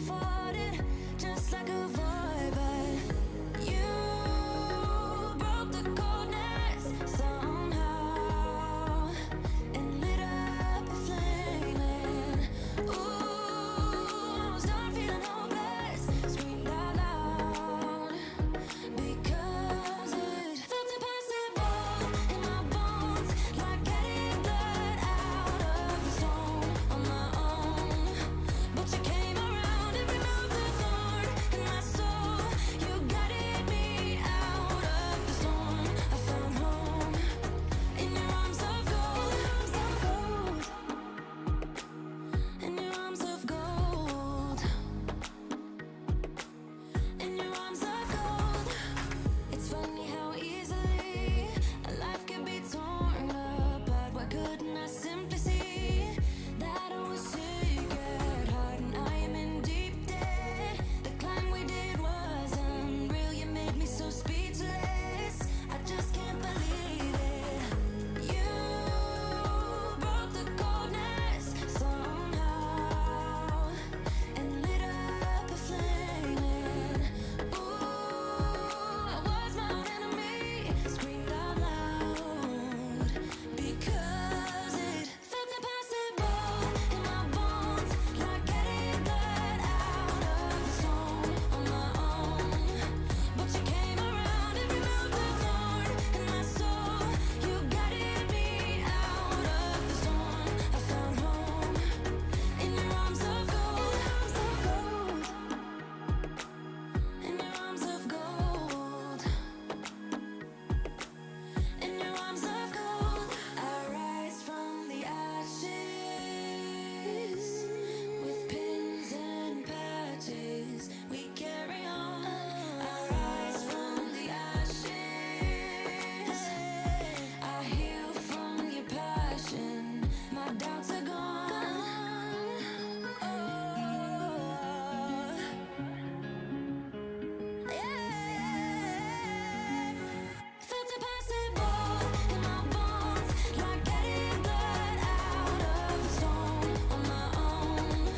afford it, just like a void. But you broke the coldness somehow and lit up a flame. And ooh, I was done feeling hopeless, screamed out loud because it felt impossible in my bones, like getting blood out of the stone on my own. But you came around and removed the thorn in my soul. You guided me out of the storm. I found home in your arms of gold, in your arms of gold, in your arms of gold. It's funny how easily a life can be torn apart. Why couldn't I simply see that I was sick at heart and I am in deep debt? The climb we did was unreal. You made me so speechless. I just can't believe it. You broke the coldness somehow and lit up a flame. And ooh, I was my own enemy, screamed out loud because it felt impossible in my bones, like getting blood out of the stone on my own. But you came around and removed the thorn in my soul. You guided me out of the storm. I found home in your arms of gold, in your arms of gold, in your arms of gold. I rise from the ashes with pins and patches. We carry on. I rise from the ashes. I heal from your passion. My doubts are gone. Oh, yeah. Felt impossible in my bones, like getting blood out of the stone on my own.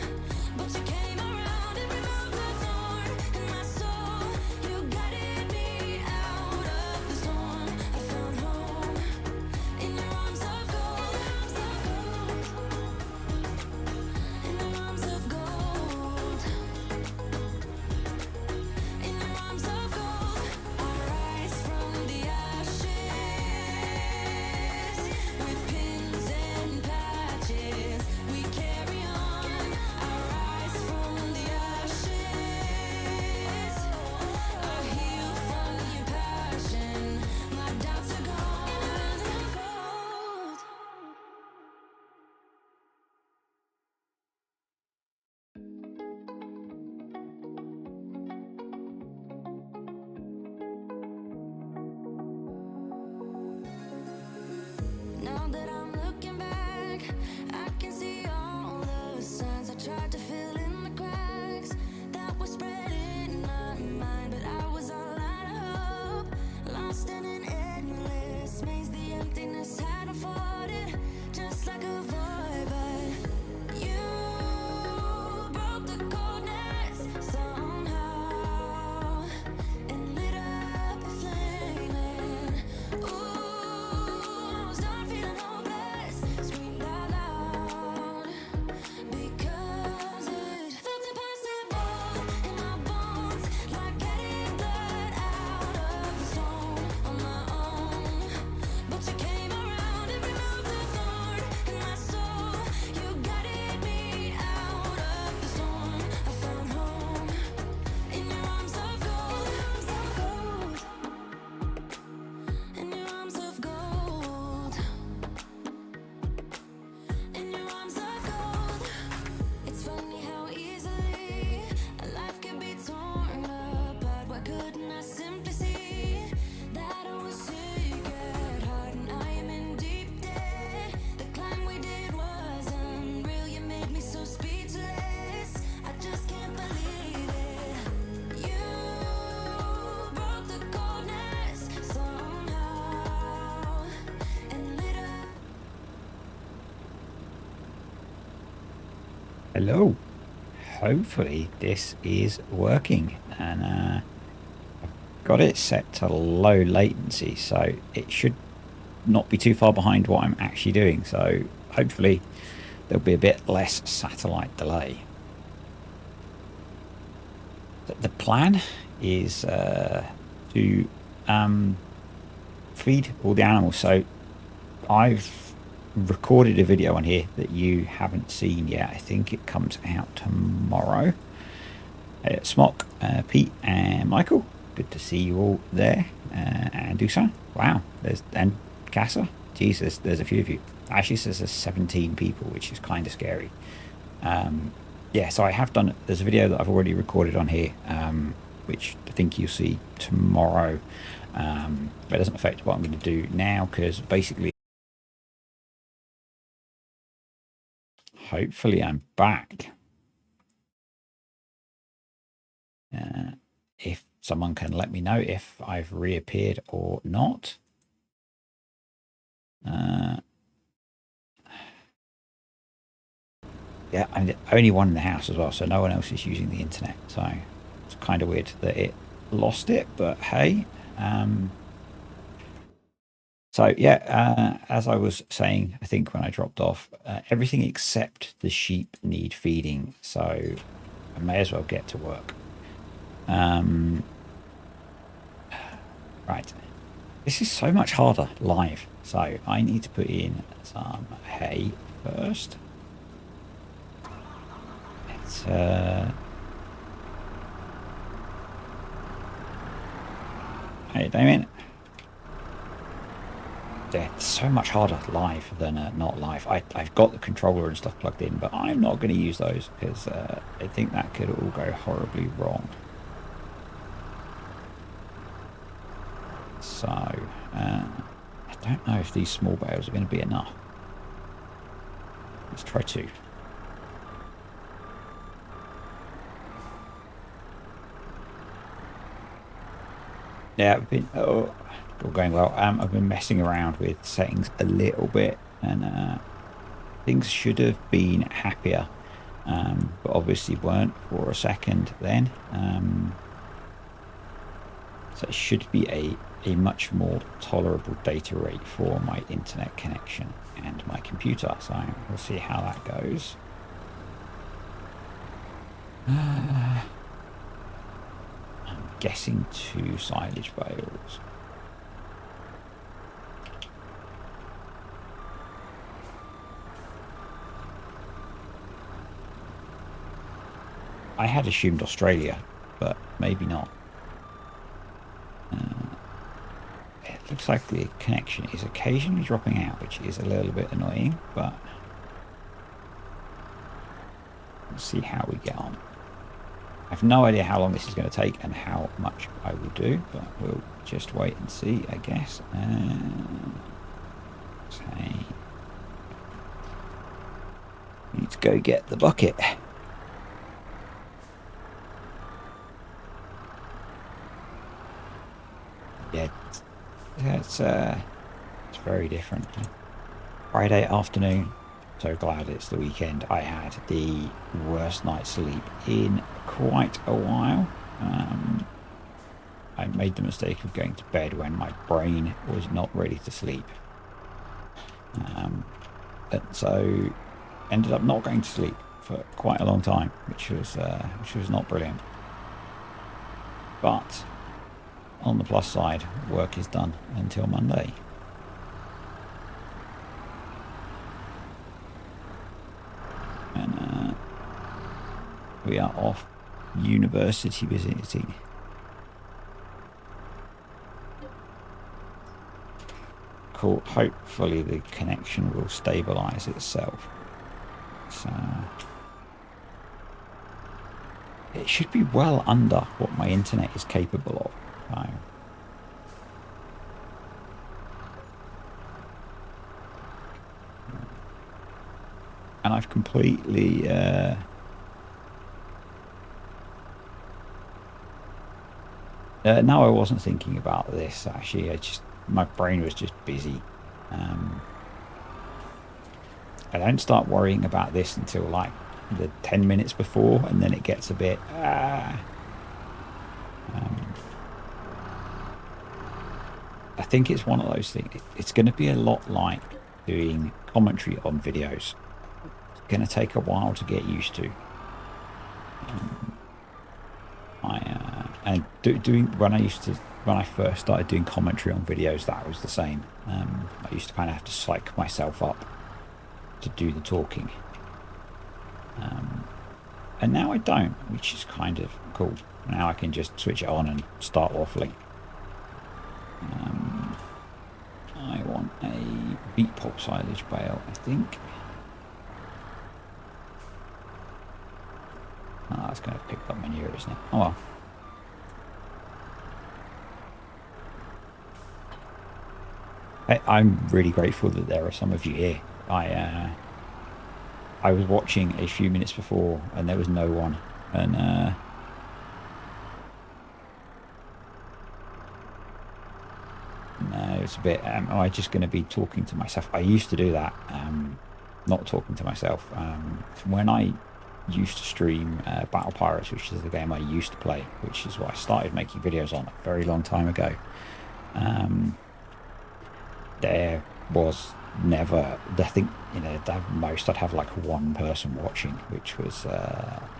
But you came around and removed the thorn in my soul. You guided me out of the storm. I found home in your arms of gold, in your arms of gold, in your arms of gold. I rise from the ashes with pins and patches. We carry on. I rise from the ashes. I heal from your passion. My doubts are gone. Gold. Now that I'm looking back, I can see all the signs I tried to fill in the cracks that were spread in my mind. But I was all out of hope, lost in an endless maze. The emptiness had afforded, just like a void. But you broke the coldness somehow and lit up a flame. And ooh, I was done feeling hopeless, screamed out loud because it felt impossible in my bones, like getting blood out of the stone on my own. But you came around and removed the thorn in my soul. You guided me out of the storm. I found home in your arms of gold, in your arms of gold, in your arms of gold. It's funny how easily a life can be torn apart. Why couldn't I simply see that I was sick at heart and I am in deep debt? The climb we did was unreal. You made me so speechless. I just can't believe it. You broke the coldness somehow and lit up. Hello. hopefully this is working, and got it set to low latency, so it should not be too far behind what I'm actually doing. So hopefully there'll be a bit less satellite delay. The plan is to feed all the animals. So I've recorded a video on here that you haven't seen yet. I think it comes out tomorrow. Smock, Pete, and Michael. Good to see you all there. And Dusan. Wow. And Casa. Jesus, there's a few of you. Actually says there's 17 people, which is kind of scary. Yeah, so I have done. There's a video that I've already recorded on here, which I think you'll see tomorrow. But it doesn't affect what I'm going to do now, because basically, hopefully I'm back. If someone can let me know if I've reappeared or not. Yeah, I'm the only one in the house as well, so no one else is using the internet. So it's kind of weird that it lost it, but hey. So yeah, as I was saying, I think when I dropped off, everything except the sheep need feeding, so I may as well get to work. Right, this is so much harder live, so I need to put in some hay first. It's hey Damien. Yeah, it's so much harder live than not live. I've got the controller and stuff plugged in, but I'm not going to use those because I think that could all go horribly wrong. So I don't know if these small bales are going to be enough. Let's try two. Yeah, I've been all going well. I've been messing around with settings a little bit, and things should have been happier, but obviously weren't for a second then. So it should be a much more tolerable data rate for my internet connection and my computer. So we'll see how that goes. I'm guessing 2 silage bales. I had assumed Australia, but maybe not. It looks like the connection is occasionally dropping out, which is a little bit annoying, but we'll see how we get on. I have no idea how long this is going to take and how much I will do, but we'll just wait and see, I guess. Okay. Need to go get the bucket. Yeah, it's very different. Friday afternoon. So glad it's the weekend. I had the worst night's sleep in quite a while. I made the mistake of going to bed when my brain was not ready to sleep. And so ended up not going to sleep for quite a long time, which was not brilliant. But on the plus side, work is done until Monday. And we are off university visiting. Cool. Hopefully the connection will stabilize itself. So it should be well under what my internet is capable of. So and I've completely no, I wasn't thinking about this actually. My brain was just busy. I don't start worrying about this until like the 10 minutes before, and then it gets a bit I think it's one of those things. It's going to be a lot like doing commentary on videos. It's going to take a while to get used to. Doing when I first started doing commentary on videos, that was the same. I used to kind of have to psych myself up to do the talking, and now I don't, which is kind of cool. Now I can just switch it on and start waffling. I want a beet pulp silage bale, I think. Oh, that's going to pick up manure, isn't it? Oh well. I'm really grateful that there are some of you here. I was watching a few minutes before and there was no one, and no, it's a bit. Am I just going to be talking to myself? I used to do that, not talking to myself. When I used to stream Battle Pirates, which is the game I used to play, which is what I started making videos on a very long time ago. There was never, I think, at most I'd have like one person watching, which was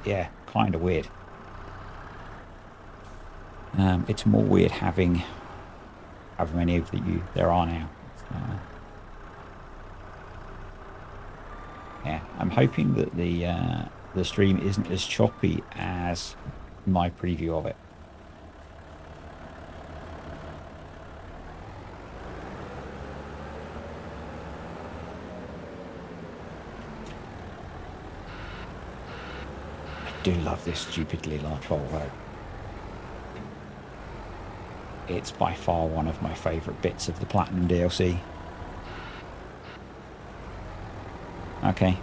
yeah, kind of weird. It's more weird having however many of you there are now. Yeah, I'm hoping that the stream isn't as choppy as my preview of it. I do love this stupidly large Volvo. It's by far one of my favourite bits of the Platinum DLC. Okay.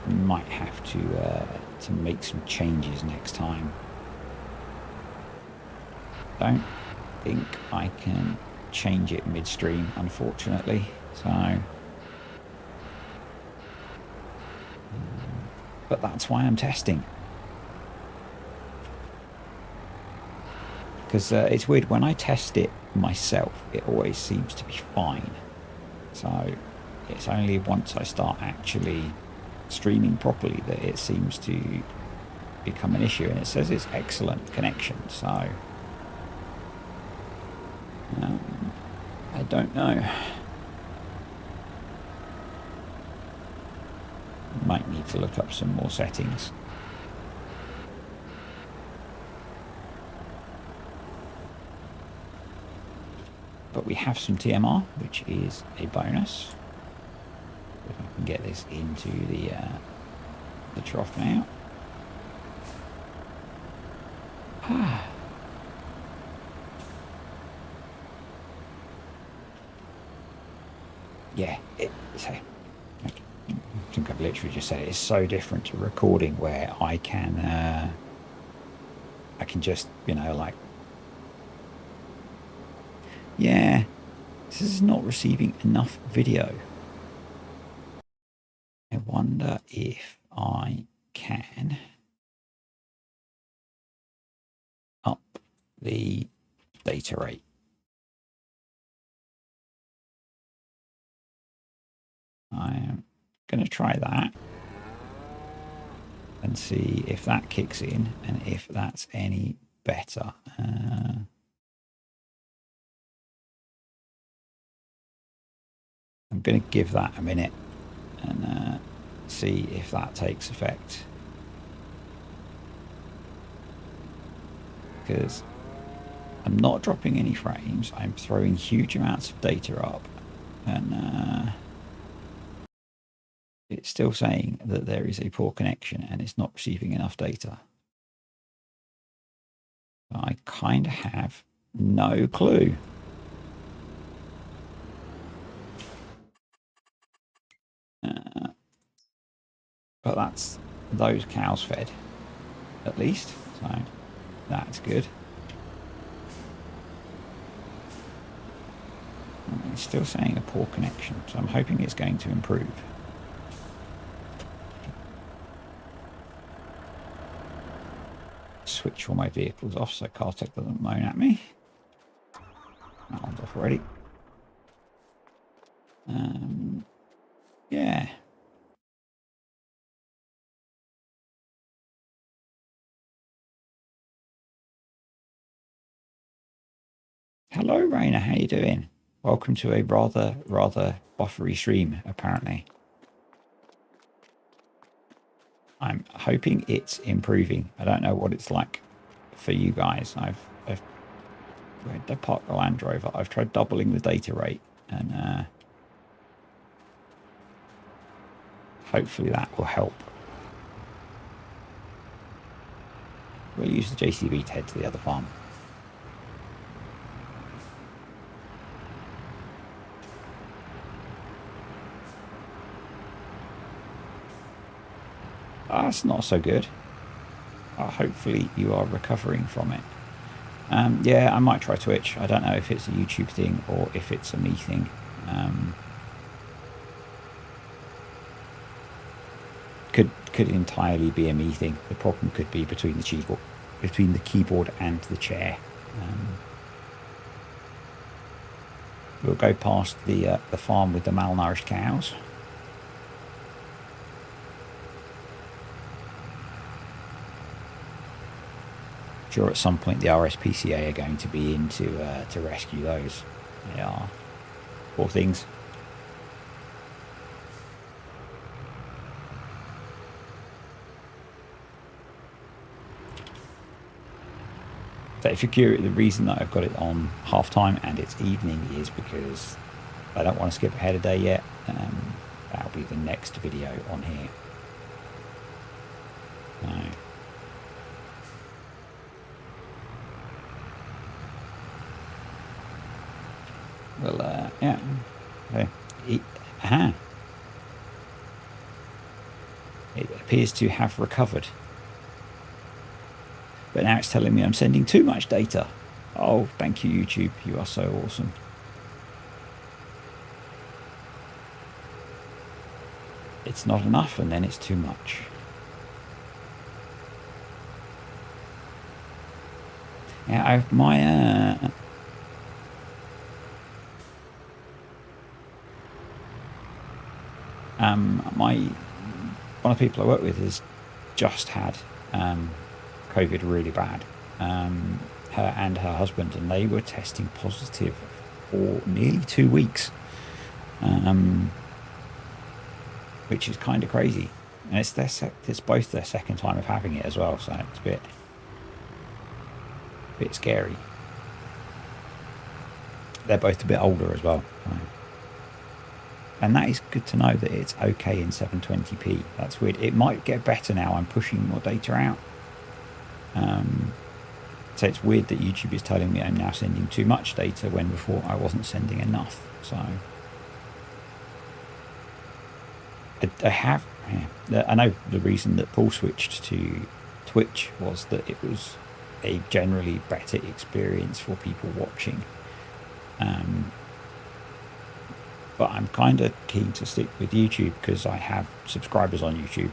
Might have to make some changes next time. Don't think I can change it midstream, unfortunately. So, but that's why I'm testing. Because it's weird, when I test it myself, it always seems to be fine. So it's only once I start actually streaming properly that it seems to become an issue. And it says it's excellent connection, so I don't know. Might need to look up some more settings. But we have some TMR, which is a bonus. If I can get this into the trough now. Yeah, I think I've literally just said it. It's so different to recording, where I can just, like, yeah, this is not receiving enough video. I wonder if I can up the data rate. I am going to try that and see if that kicks in and if that's any better. I'm going to give that a minute and see if that takes effect. Because I'm not dropping any frames, I'm throwing huge amounts of data up, and it's still saying that there is a poor connection and it's not receiving enough data. I kind of have no clue. But that's those cows fed, at least, so that's good. It's still saying a poor connection, so I'm hoping it's going to improve. switch all my vehicles off so Cartech doesn't moan at me. That one's off already. Yeah. Hello, Rainer. How you doing? Welcome to a rather buffery stream, apparently. I'm hoping it's improving. I don't know what it's like for you guys. I've parked the Land Rover. I've tried doubling the data rate, and hopefully that will help. We'll use the JCB to head to the other farm. That's not so good. Hopefully you are recovering from it. Yeah, I might try Twitch. I don't know if it's a YouTube thing or if it's a me thing. Could entirely be a me thing. The problem could be between the keyboard and the chair. We'll go past the farm with the malnourished cows. Sure, at some point the RSPCA are going to be in to rescue those. They are poor things. So if you're curious, the reason that I've got it on half time and it's evening is because I don't want to skip ahead a day yet. That'll be the next video on here. So. Well, yeah. It appears to have recovered. But now it's telling me I'm sending too much data. Oh, thank you, YouTube. You are so awesome. It's not enough, and then it's too much. Yeah, my one of the people I work with has just had COVID really bad. Her and her husband, and they were testing positive for nearly 2 weeks, which is kind of crazy. And it's both their second time of having it as well, so it's a bit scary. They're both a bit older as well. So. And that is good to know that it's okay in 720p. That's weird. It might get better now. I'm pushing more data out. So it's weird that YouTube is telling me I'm now sending too much data when before I wasn't sending enough. So I know the reason that Paul switched to Twitch was that it was a generally better experience for people watching. But I'm kind of keen to stick with YouTube because I have subscribers on YouTube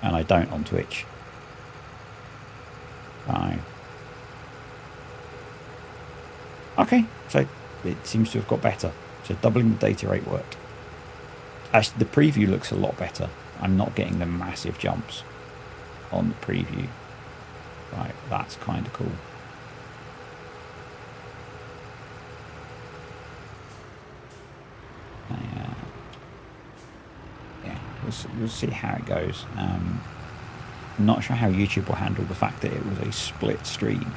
and I don't on Twitch. Okay, so it seems to have got better. So doubling the data rate worked. Actually, the preview looks a lot better. I'm not getting the massive jumps on the preview. Right, that's kind of cool. Yeah, we'll see how it goes. I'm not sure how YouTube will handle the fact that it was a split stream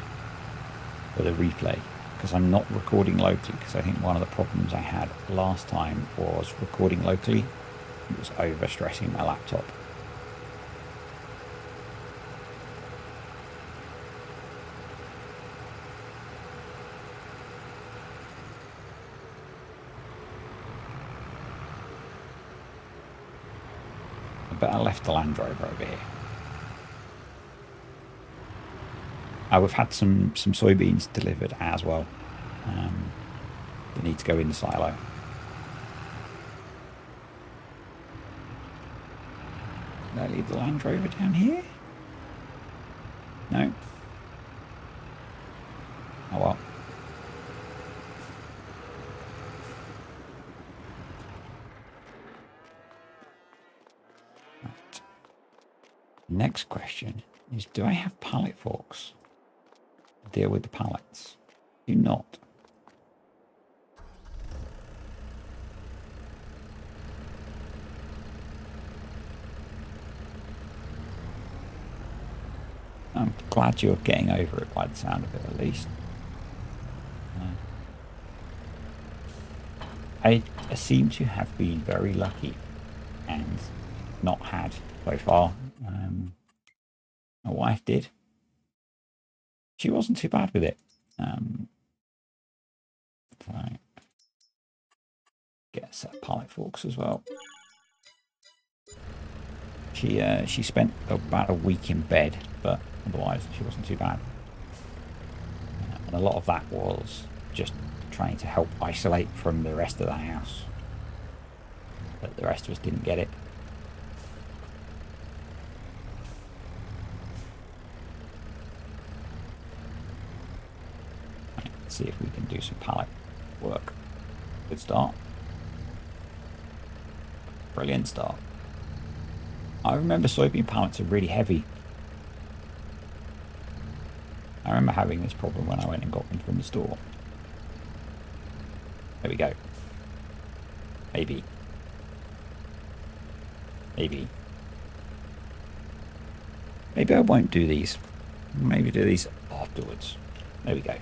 for the replay, because I'm not recording locally, because I think one of the problems I had last time was recording locally. It was overstressing my laptop. But I left the Land Rover over here. We've had some soybeans delivered as well. They need to go in the silo. Did I leave the Land Rover down here? No? Oh well. Right. Next question is, do I have pallet forks to deal with the pallets? Do not. I'm glad you're getting over it by the sound of it, at least. I seem to have been very lucky and not had so far. My wife did. She wasn't too bad with it. So get a set of pallet forks as well. She spent about a week in bed, but otherwise she wasn't too bad. And a lot of that was just trying to help isolate from the rest of the house. But the rest of us didn't get it. Right, let's see if we can do some pallet work. Good start. Brilliant start. I remember soybean pallets are really heavy. I remember having this problem when I went and got them from the store. There we go. Maybe. Maybe. Maybe I won't do these. Maybe do these afterwards. There we go.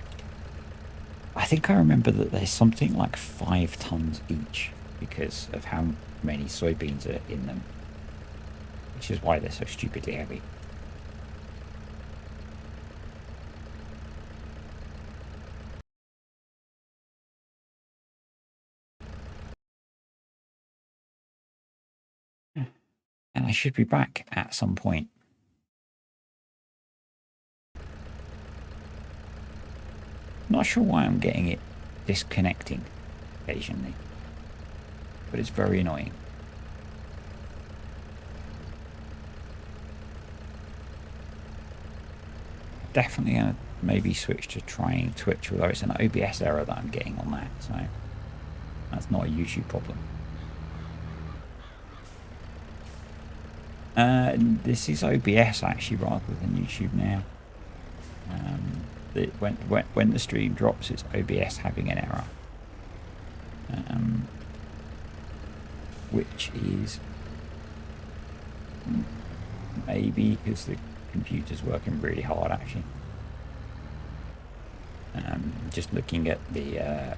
I think I remember that there's something like 5 tons each because of how many soybeans are in them. Which is why they're so stupidly heavy. And I should be back at some point. Not sure why I'm getting it disconnecting occasionally. But it's very annoying. Definitely going to maybe switch to trying Twitch, although it's an OBS error that I'm getting on that, so that's not a YouTube problem. This is OBS actually rather than YouTube now. When the stream drops, it's OBS having an error, which is maybe because the computer's working really hard actually. Just looking at the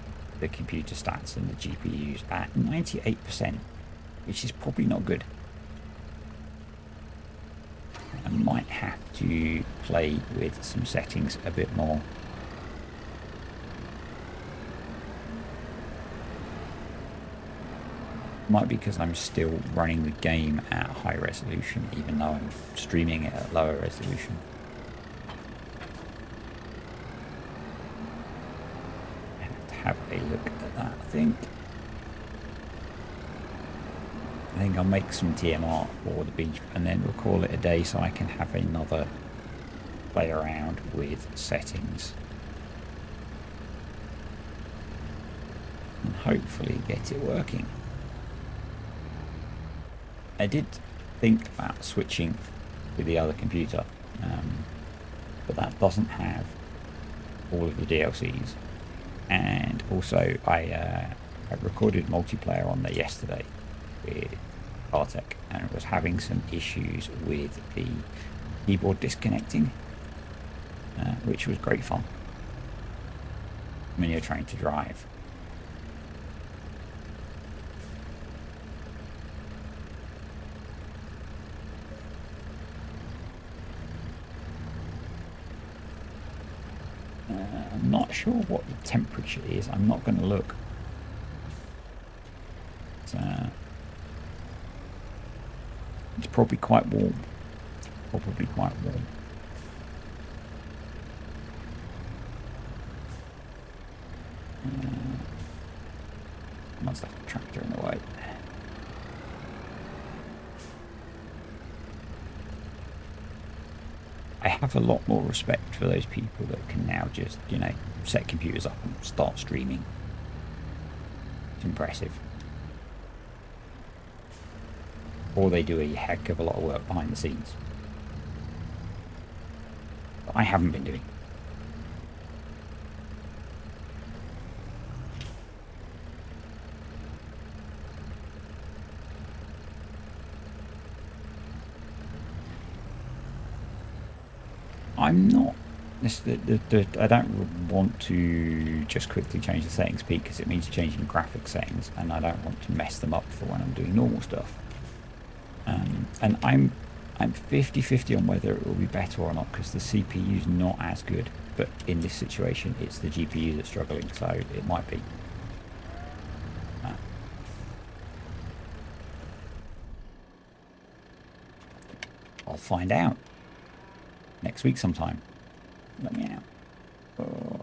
computer stats and the GPUs at 98%, which is probably not good. I might have to play with some settings a bit more. Might be because I'm still running the game at high resolution, even though I'm streaming it at lower resolution. I have to have a look at that, I think. I think I'll make some TMR for the beef and then we'll call it a day so I can have another play around with settings. And hopefully get it working. I did think about switching to the other computer, but that doesn't have all of the DLCs. And also I recorded multiplayer on there yesterday with Bartek and was having some issues with the keyboard disconnecting, which was great fun when you're trying to drive. I'm not sure what the temperature is. I'm not going to look. It's probably quite warm. Probably quite warm. Must have a tractor in the way. I have a lot more respect for those people that can now just, you know, set computers up and start streaming. It's impressive. Or they do a heck of a lot of work behind the scenes. But I haven't been doing. I'm not. I don't want to just quickly change the settings, Pete, because it means changing graphic settings, and I don't want to mess them up for when I'm doing normal stuff. And I'm 50-50 on whether it will be better or not, because the CPU is not as good. But in this situation, it's the GPU that's struggling, so it might be. I'll find out next week sometime. Let me out. Oh.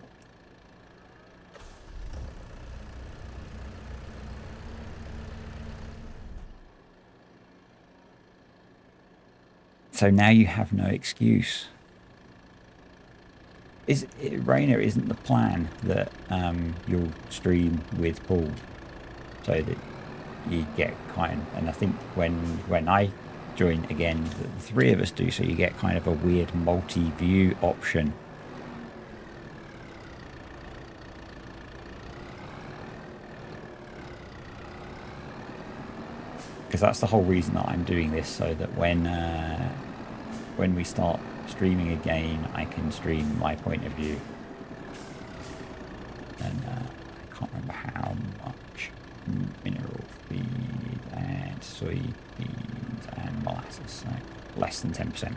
So now you have no excuse. Rainer, isn't the plan that you'll stream with Paul so that you get kind of, and I think when I join again, the three of us do, so you get kind of a weird multi-view option. Because that's the whole reason that I'm doing this, so that when we start streaming again, I can stream my point of view. And I can't remember how much mineral feed and soybeans and molasses, so less than 10%.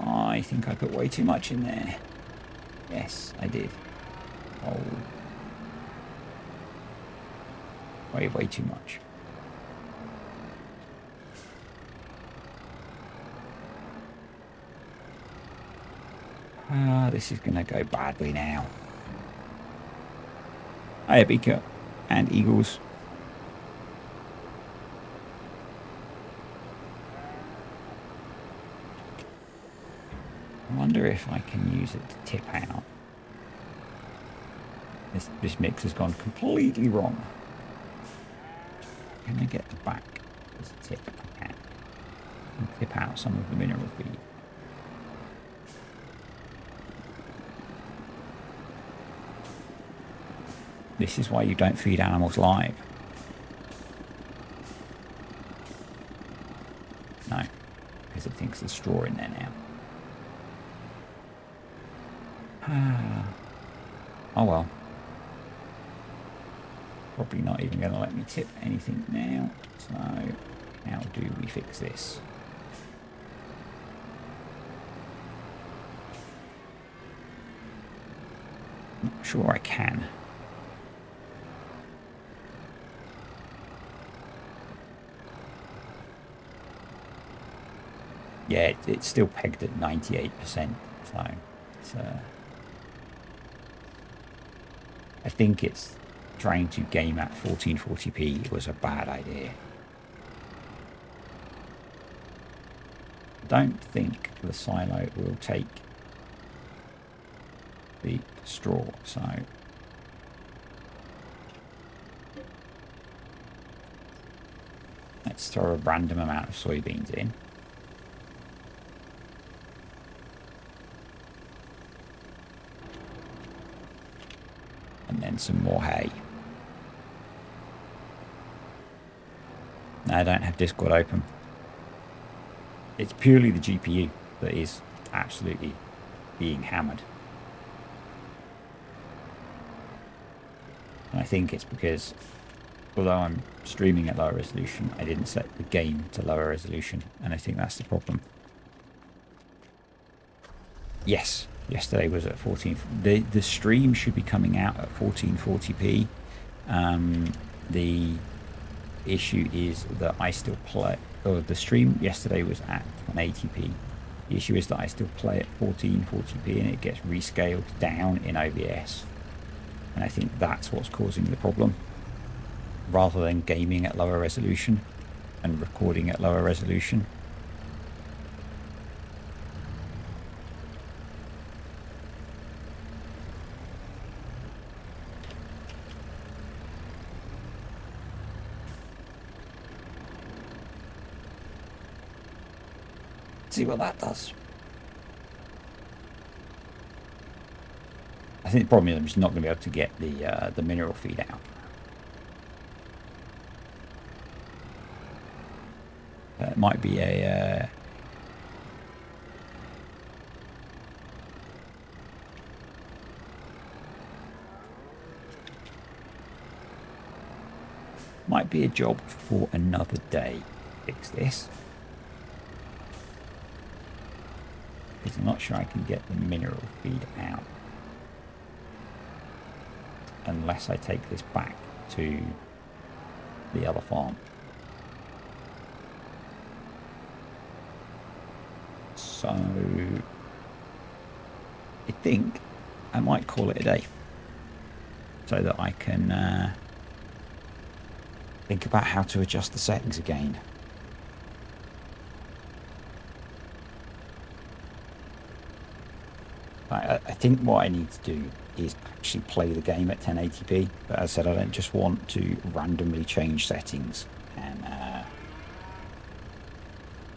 I think I put way too much in there. Yes, I did. Oh. Way too much. This is going to go badly now. Hiya, Beaker and Eagles. I wonder if I can use it to tip out. This mix has gone completely wrong. Can I get the back as a tip? I can. And tip out some of the mineral feed. This is why you don't feed animals live. No, because it thinks there's straw in there now. Oh well. Probably not even going to let me tip anything now. So how do we fix this? Not sure I can. Yeah, it's still pegged at 98%, so it's, I think it's trying to game at 1440p was a bad idea. I don't think the silo will take the straw, so let's throw a random amount of soybeans in. And then some more hay. Now I don't have Discord open. It's purely the GPU that is absolutely being hammered. And I think it's because, although I'm streaming at lower resolution, I didn't set the game to lower resolution, and I think that's the problem. Yes, yesterday was at 14. The stream should be coming out at 1440p. The issue is that I still play, or the stream yesterday was at 1080p. The issue is that I still play at 1440p and it gets rescaled down in OBS. And I think that's what's causing the problem, rather than gaming at lower resolution. and recording at lower resolution. See what that does. I think the problem is I'm just not going to be able to get the mineral feed out. It might be a job for another day. Fix this, because I'm not sure I can get the mineral feed out unless I take this back to the other farm. So I think I might call it a day so that I can think about how to adjust the settings again. I think what I need to do is actually play the game at 1080p, but as I said, I don't just want to randomly change settings, and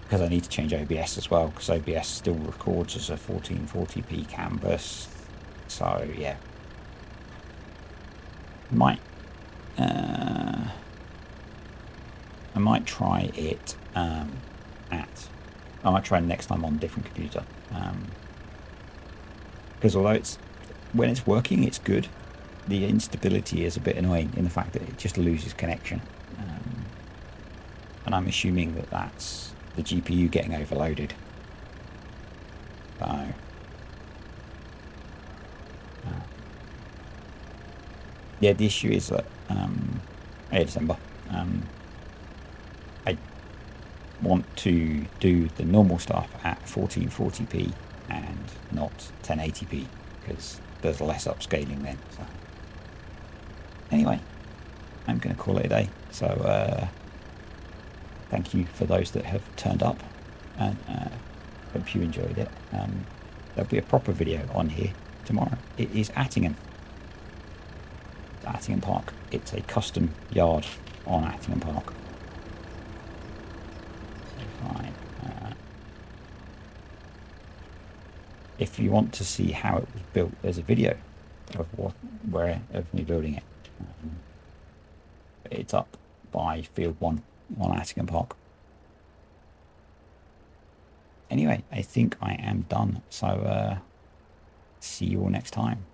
because I need to change OBS as well, because OBS still records as a 1440p canvas. So yeah, I might try it I might try next time on a different computer, because although when it's working it's good, the instability is a bit annoying in the fact that it just loses connection, and I'm assuming that that's the GPU getting overloaded. So yeah, the issue is that December, I want to do the normal stuff at 1440p and not 1080p because there's less upscaling then. So anyway, I'm going to call it a day. So thank you for those that have turned up, and hope you enjoyed it. There'll be a proper video on here tomorrow. It is Attingham Park. It's a custom yard on Attingham Park. Fine. If you want to see how it was built, there's a video of me building it. It's up by Field 1 on Attingham Park. Anyway, I think I am done. So see you all next time.